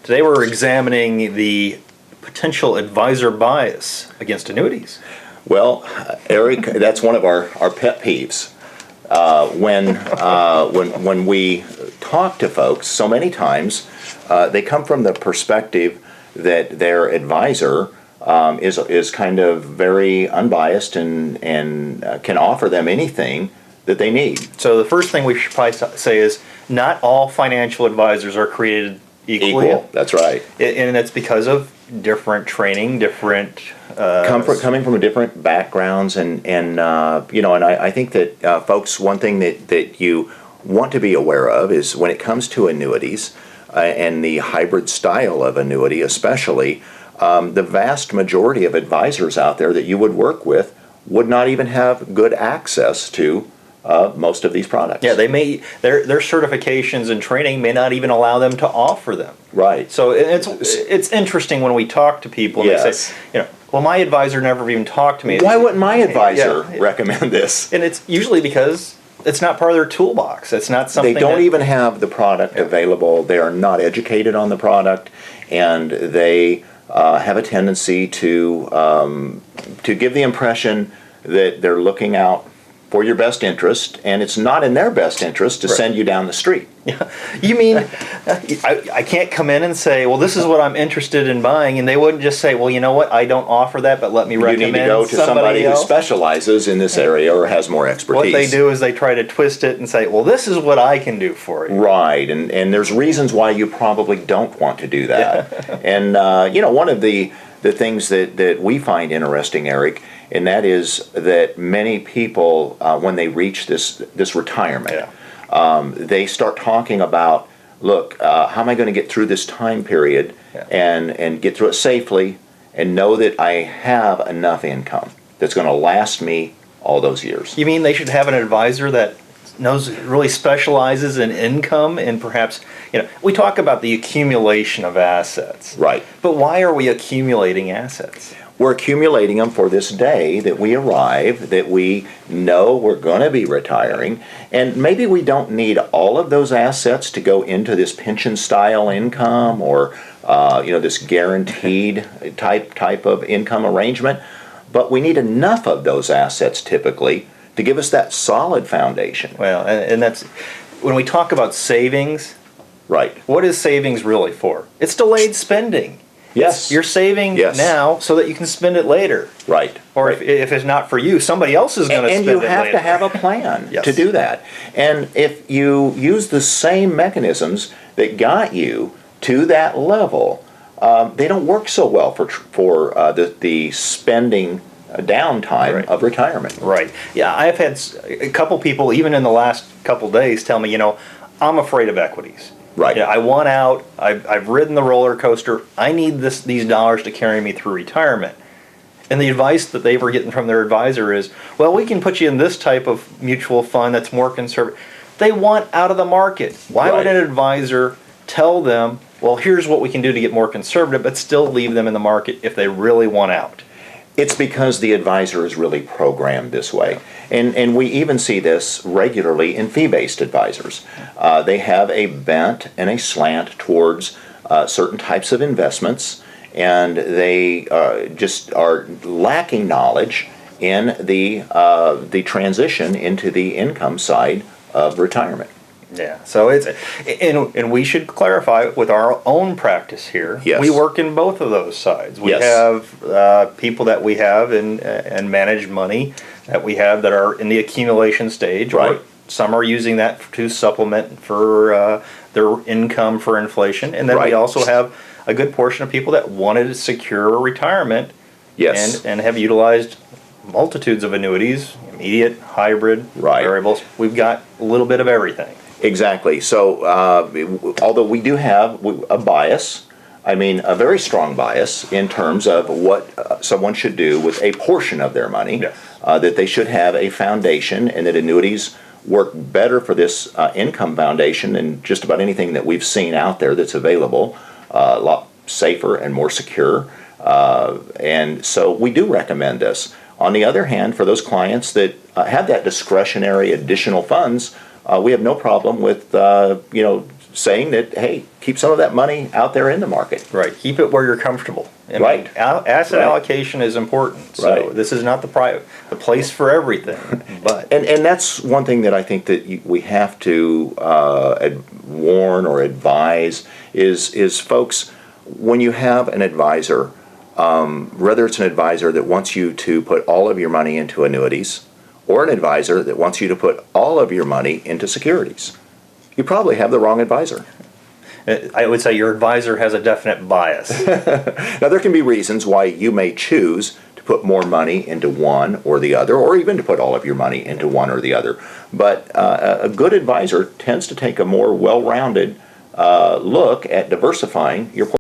Today we're examining the potential advisor bias against annuities. Well, Eric, that's one of our pet peeves. When we talk to folks, so many times they come from the perspective that their advisor is kind of very unbiased and can offer them anything that they need. So the first thing we should probably say is not all financial advisors are created equally. Equal, that's right. And it's because of different training, different coming from different backgrounds, and I think that folks, one thing that you want to be aware of is when it comes to annuities and the hybrid style of annuity, especially, the vast majority of advisors out there that you would work with would not even have good access to most of these products. Yeah, they may their certifications and training may not even allow them to offer them. Right. So it's interesting when we talk to people and they say, well, my advisor never even talked to me. Why wouldn't my advisor recommend this? And it's usually because it's not part of their toolbox. It's not something they don't even have the product available. They are not educated on the product, and they have a tendency to give the impression that they're looking out for your best interest, and it's not in their best interest to send you down the street. Yeah. You mean I can't come in and say, well, this is what I'm interested in buying, and they wouldn't just say, well, you know what, I don't offer that, but let me recommend somebody. You need to go to somebody who specializes in this area or has more expertise. What they do is they try to twist it and say, well, this is what I can do for you. Right, and there's reasons why you probably don't want to do that. And one of the things that we find interesting, Eric, and that is that many people, when they reach this retirement, they start talking about, look, how am I going to get through this time period and get through it safely and know that I have enough income that's going to last me all those years. You mean they should have an advisor that really specializes in income, and perhaps, we talk about the accumulation of assets. Right. But why are we accumulating assets? We're accumulating them for this day that we arrive, that we know we're going to be retiring, and maybe we don't need all of those assets to go into this pension-style income or this guaranteed type of income arrangement, but we need enough of those assets typically to give us that solid foundation. Well, and that's when we talk about savings. Right. What is savings really for? It's delayed spending. Yes. You're saving now so that you can spend it later. Right. Or right. If it's not for you, somebody else is going to spend it later. And you have to have a plan Yes. to do that. And if you use the same mechanisms that got you to that level, they don't work so well for the spending downtime of retirement. Right. Yeah, I've had a couple people, even in the last couple days, tell me, I'm afraid of equities. Right. I want out. I've ridden the roller coaster. I need these dollars to carry me through retirement. And the advice that they were getting from their advisor is, well, we can put you in this type of mutual fund that's more conservative. They want out of the market. Why would an advisor tell them, well, here's what we can do to get more conservative, but still leave them in the market if they really want out? It's because the advisor is really programmed this way. And we even see this regularly in fee-based advisors. They have a bent and a slant towards certain types of investments, and they just are lacking knowledge in the transition into the income side of retirement. Yeah, so and we should clarify with our own practice here. Yes. We work in both of those sides. We have people that we have and manage money that we have that are in the accumulation stage. Right. Some are using that to supplement for their income for inflation, and then we also have a good portion of people that wanted to secure retirement. Yes. And have utilized multitudes of annuities, immediate, hybrid, variables. We've got a little bit of everything. Exactly. So, although we do have a bias, a very strong bias in terms of what someone should do with a portion of their money, that they should have a foundation, and that annuities work better for this income foundation than just about anything that we've seen out there that's available, a lot safer and more secure. And so we do recommend this. On the other hand, for those clients that have that discretionary additional funds, we have no problem with saying that, hey, keep some of that money out there in the market. Right. Keep it where you're comfortable. I Right. mean, asset Right. allocation is important. So Right. this is not the place for everything. But And that's one thing that I think that we have to warn or advise is folks, when you have an advisor, whether it's an advisor that wants you to put all of your money into annuities or an advisor that wants you to put all of your money into securities, you probably have the wrong advisor. I would say your advisor has a definite bias. Now, there can be reasons why you may choose to put more money into one or the other, or even to put all of your money into one or the other. But a good advisor tends to take a more well-rounded look at diversifying your portfolio.